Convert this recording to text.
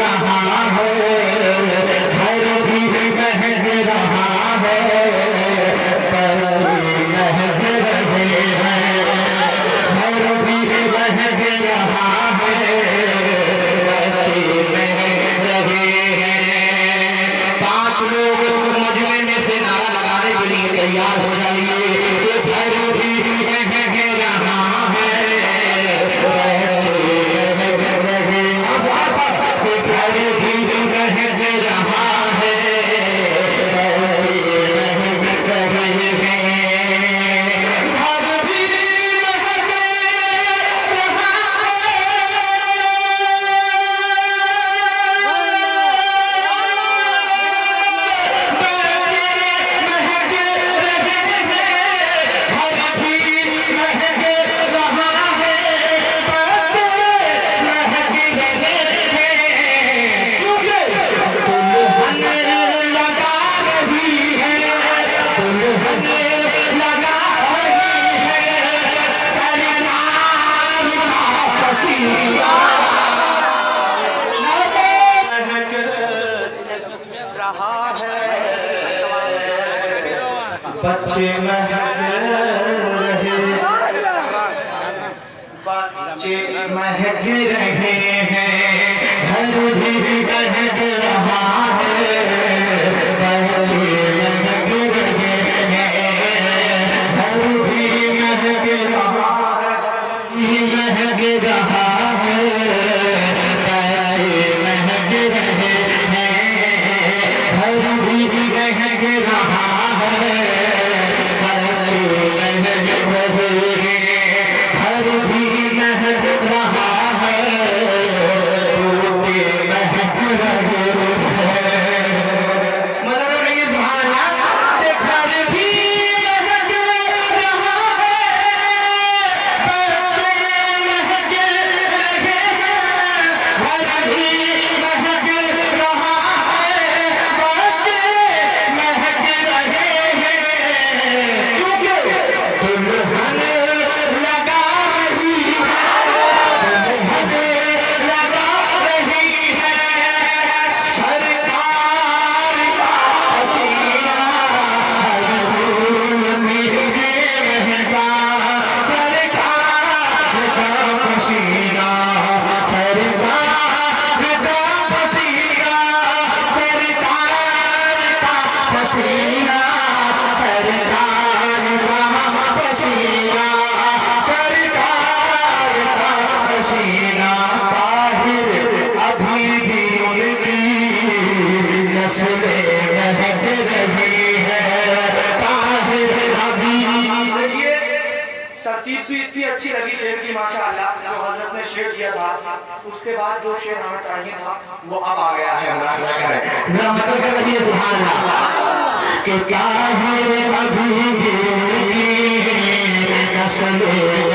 रहा है, घर भी महक रहा है, बच्चे महक रहे हैं, घर भी महक रहा है, बच्चे महक रहे हैं। 5 लोग मजमे में से नारा लगाने के लिए तैयार हो जाइए। ये घर भी महक रहा है, बच्चे महक रहे हैं, ये घर भी महक रहा है, बच्चे महक रहे हैं, घर भी महक रहा बच्चे महक रहे, बच्चे महक रहे हैं, घर भी महक रहा है, बच्चे महक रहे हैं, घर भी महक रहा है, महक रहा है, बच्चे महक रहे हैं, घर भी महक रहा है, बच्चे महक रहे हैं, घर भी महक रहा है, टूटे महक रहे हैं। मतलब कहिए सुभान अल्लाह। घर भी महक रहा है, बच्चे महक रहे हैं, घर भी महक रहा है, बच्चे महक रहे हैं, क्योंकि दुल्हन लगा रही है, दुल्हन लगा रही है, सरकार का पसीना हर धूल में रहता, सरकार का पसीना, सरकार का पसीना, सरकार का पसीना, सरकार का पसीना, सरकार का पसीना, ताहिर अभी भी उनकी नस्लें महक रही है, ताहिर अभी देखिए तरतीब भी इतनी अच्छी लगी शेर की माशाअल्लाह, जो हजरत ने शेर किया था उसके बाद जो शेर हमें चाहिए था वो अब आ गया है। अल्लाह करे जरा मतलब कर कहिए सुभान अल्लाह कि ताहिर अभी भी उनकी नस्लें